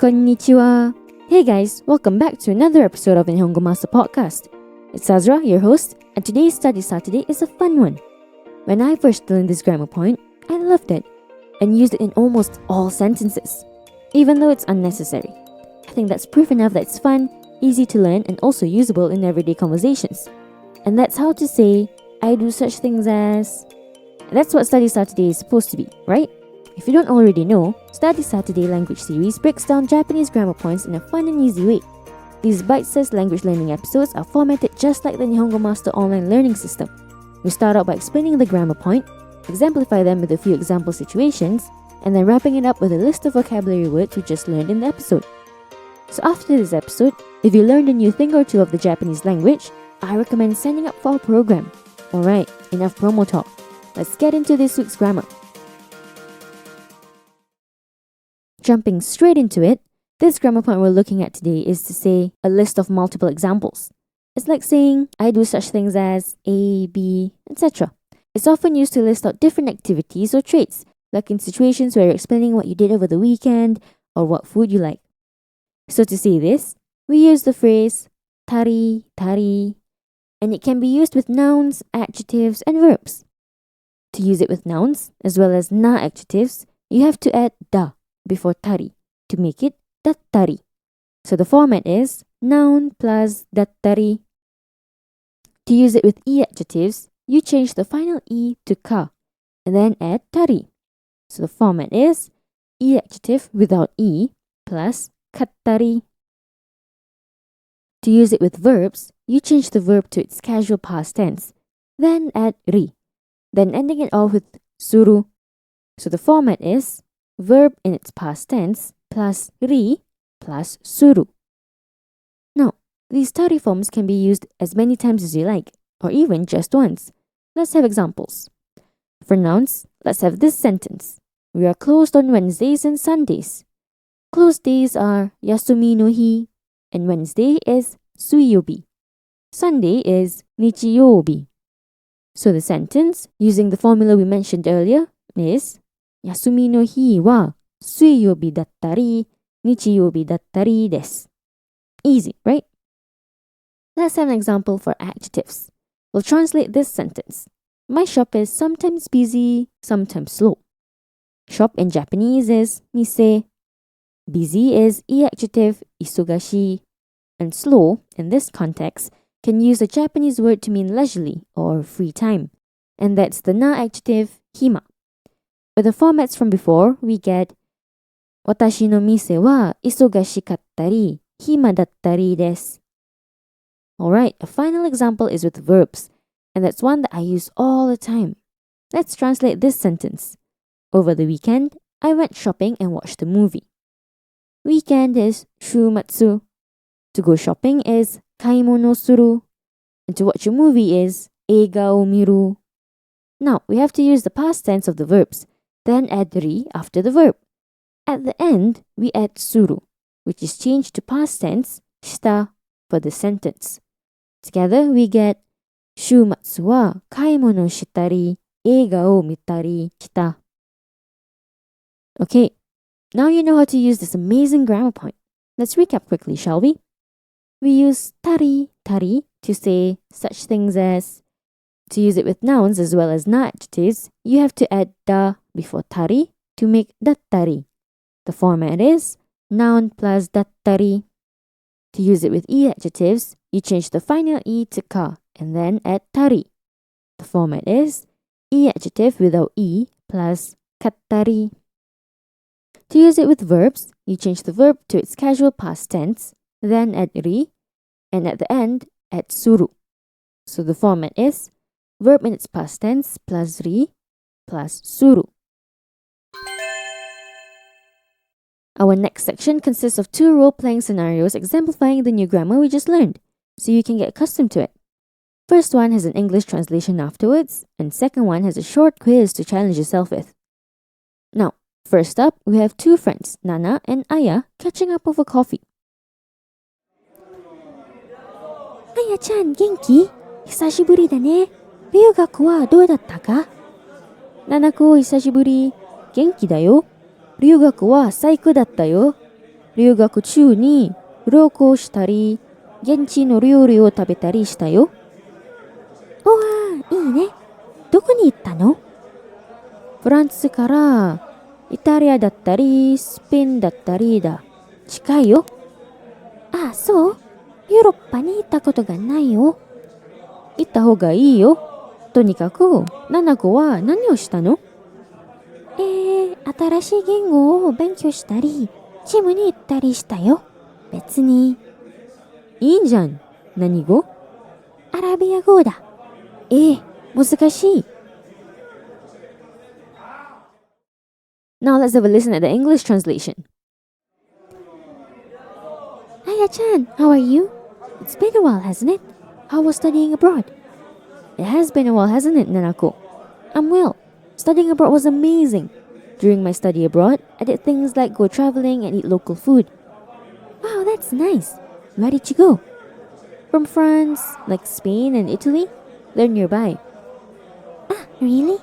Konnichiwa. Hey guys, welcome back to another episode of the Nihongo Master podcast. It's Azra, your host, and today's Study Saturday is a fun one. When I first learned this grammar point, I loved it and used it in almost all sentences, even though it's unnecessary. I think that's proof enough that it's fun, easy to learn, and also usable in everyday conversations. And that's how to say, I do such things as... That's what Study Saturday is supposed to be, right? If you don't already know, Study Saturday language series breaks down Japanese grammar points in a fun and easy way. These bite-sized language learning episodes are formatted just like the Nihongo Master online learning system. We start out by explaining the grammar point, exemplify them with a few example situations, and then wrapping it up with a list of vocabulary words we just learned in the episode. So after this episode, if you learned a new thing or two of the Japanese language, I recommend signing up for our program. Alright, enough promo talk. Let's get into this week's grammar. Jumping straight into it, this grammar point we're looking at today is to say a list of multiple examples. It's like saying, I do such things as A, B, etc. It's often used to list out different activities or traits, like in situations where you're explaining what you did over the weekend or what food you like. So to say this, we use the phrase tari, tari, and it can be used with nouns, adjectives, and verbs. To use it with nouns, as well as na adjectives, you have to add da before tari to make it dattari. So the format is noun plus dattari. To use it with e adjectives, you change the final e to ka and then add tari. So the format is e adjective without e plus kattari. To use it with verbs, you change the verb to its casual past tense, then add ri, then ending it off with suru. So the format is verb in its past tense plus ri plus suru. Now, these tari forms can be used as many times as you like, or even just once. Let's have examples. For nouns, let's have this sentence. We are closed on Wednesdays and Sundays. Closed days are yasumi no hi, and Wednesday is suiyobi. Sunday is nichiyobi. So the sentence, using the formula we mentioned earlier, is Yasumi no hi wa suiyobi dattari, nichiyobi dattari desu. Easy, right? Let's have an example for adjectives. We'll translate this sentence. My shop is sometimes busy, sometimes slow. Shop in Japanese is mise. Busy is e adjective isogashi. And slow, in this context, can use a Japanese word to mean leisurely or free time. And that's the na adjective hima. With the formats from before, we get Watashi no mise wa isogashikattari, hima dattari desu. Alright, a final example is with verbs, and that's one that I use all the time. Let's translate this sentence. Over the weekend, I went shopping and watched a movie. Weekend is shumatsu. To go shopping is kaimono suru. And to watch a movie is eiga o miru. Now, we have to use the past tense of the verbs, then add ri after the verb. At the end, we add suru, which is changed to past tense, shita, for the sentence. Together, we get shumatsu wa kaimono shitari, eiga o mitari shita. Okay, now you know how to use this amazing grammar point. Let's recap quickly, shall we? We use tari, tari to say such things as. To use it with nouns as well as na adjectives, you have to add da before tari to make dattari. The format is noun plus dattari. To use it with e adjectives, you change the final e to ka and then add tari. The format is e adjective without e plus kattari. To use it with verbs, you change the verb to its casual past tense, then add ri, and at the end, add suru. So the format is verb in its past tense plus ri plus suru. Our next section consists of 2 role-playing scenarios exemplifying the new grammar we just learned, so you can get accustomed to it. First one has an English translation afterwards, and second one has a short quiz to challenge yourself with. Now, first up, we have 2 friends, Nana and Aya, catching up over coffee. Aya-chan, genki? Hisashiburi da ne. 留学はどうだったか? Nanako, 久しぶり。元気だよ。留学は最高だったよ。留学中に旅行したり、現地の料理を食べたりしたよ。おわー、いいね。どこに行ったの？フランスからイタリアだったり、スペインだったりだ。近いよ。ああ、そう？ヨーロッパに行ったことがないよ。行った方がいいよ。とにかく、ナナコは何をしたの？新しい言語を勉強したり、ジムに行ったりしたよ。別に。いいんじゃん。何語？アラビア語だ。難しい。Now let's have a listen at the English translation. Aya-chan, how are you? It's been a while, hasn't it? How was studying abroad? It has been a while, hasn't it, Nanako? I'm well. Studying abroad was amazing. During my study abroad, I did things like go traveling and eat local food. Wow, that's nice. Where did you go? From France, like Spain and Italy. They're nearby. Ah, really?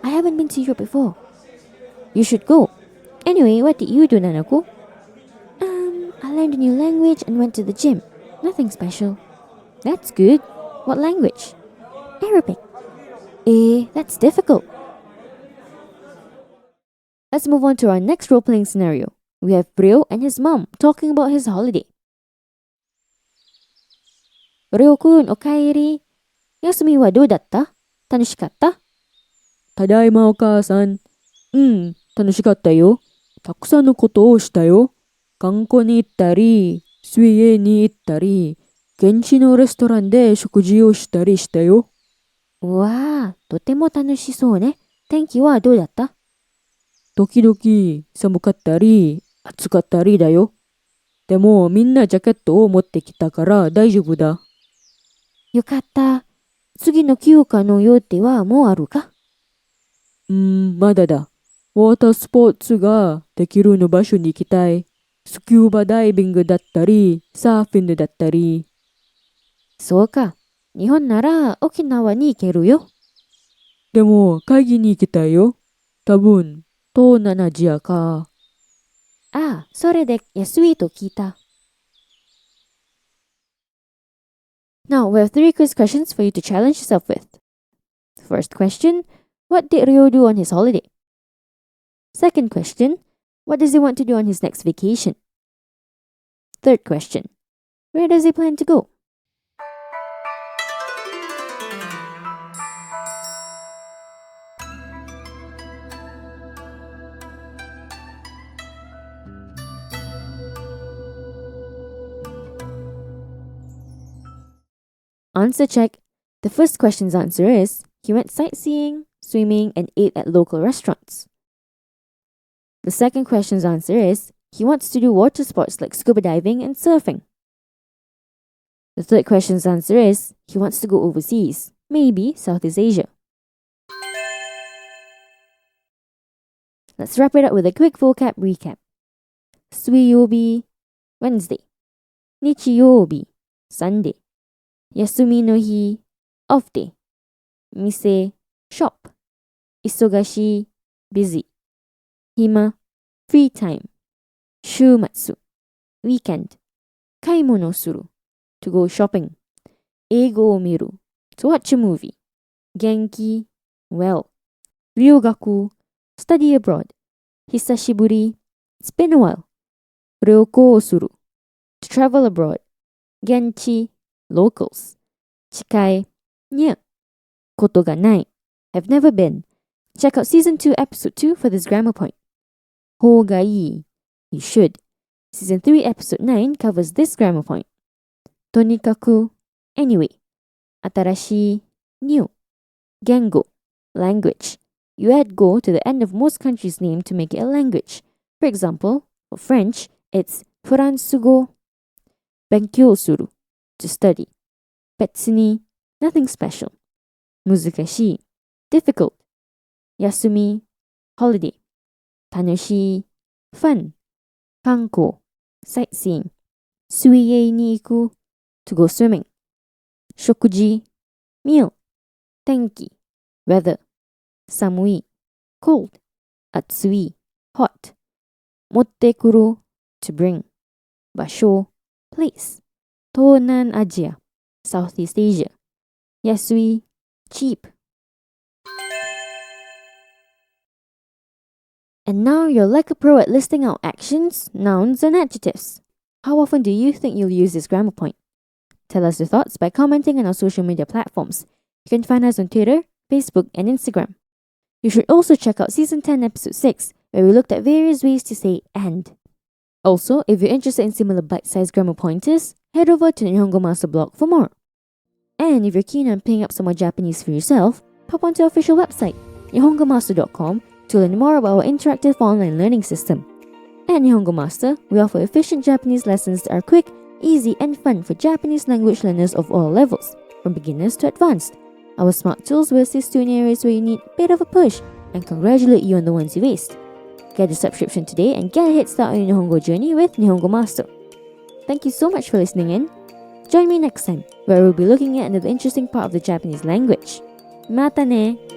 I haven't been to Europe before. You should go. Anyway, what did you do, Nanako? I learned a new language and went to the gym. Nothing special. That's good. What language? Arabic. That's difficult. Let's move on to our next role-playing scenario. We have Ryo and his mom talking about his holiday. Ryo-kun, okaeri. Yasumi wa dou datta? Tanoshikatta? Tadaima, o-kaa-san. 楽しかったよ。たくさんのことをしたよ。観光に行ったり、水泳に行ったり、現地のレストランで食事をしたりしたよ。わあ、とても楽しそうね。天気はどうだった？時々寒かったり、暑かったりだよ。でもみんなジャケットを持ってきたから大丈夫だ。よかった。次の休暇の予定はもうあるか？まだだ。ウォータースポーツができるの場所に行きたい。スキューバダイビングだったり、サーフィンだったり。そうか。日本なら沖縄に行けるよ。でも会議に行きたいよ。多分、東南アジアか。ああ、それで安いと聞いた。Now, we have 3 quiz questions for you to challenge yourself with. First question, what did Ryo do on his holiday? Second question, what does he want to do on his next vacation? Third question, where does he plan to go? Answer check. The first question's answer is, he went sightseeing, swimming, and ate at local restaurants. The second question's answer is, he wants to do water sports like scuba diving and surfing. The third question's answer is, he wants to go overseas, maybe Southeast Asia. Let's wrap it up with a quick vocab recap. Suiyobi, Wednesday. Nichiyobi, Sunday. Yasumi no hi, off day. Mise, shop. Isogashi, busy. Hima, free time. Shumatsu, weekend. Kaimono suru, to go shopping. Eigo o miru, to watch a movie. Genki, well. Ryugaku, study abroad. Hisashiburi, it's been a while. Ryoko o suru, to travel abroad. Genchi, locals. Chikai, near. Koto ga nai, have never been. Check out Season 2, Episode 2 for this grammar point. Ho ga ii, you should. Season 3, Episode 9 covers this grammar point. Tonikaku, anyway. Atarashi, new. Gengo, language. You add go to the end of most countries' name to make it a language. For example, for French, it's Furansugo. Benkyou suru, to study. Betsu ni, nothing special. Muzukashi, difficult. Yasumi, holiday. Tanoshii, fun. Kanko, sightseeing. Suiei ni iku, to go swimming. Shokuji, meal. Tenki, weather. Samui, cold. Atsui, hot. Motte kuru, to bring. Basho, place. Tonan Asia, Southeast Asia. Yasui, cheap. And now you're like a pro at listing out actions, nouns, and adjectives. How often do you think you'll use this grammar point? Tell us your thoughts by commenting on our social media platforms. You can find us on Twitter, Facebook, and Instagram. You should also check out Season 10, Episode 6, where we looked at various ways to say and. Also, if you're interested in similar bite-sized grammar pointers, head over to the Nihongo Master blog for more. And if you're keen on picking up some more Japanese for yourself, pop onto our official website, nihongomaster.com, to learn more about our interactive online learning system. At Nihongo Master, we offer efficient Japanese lessons that are quick, easy, and fun for Japanese language learners of all levels, from beginners to advanced. Our smart tools will assist you in areas where you need a bit of a push and congratulate you on the ones you aced. Get a subscription today and get a head start on your Nihongo journey with Nihongo Master. Thank you so much for listening in. Join me next time, where we'll be looking at another interesting part of the Japanese language. Mata ne!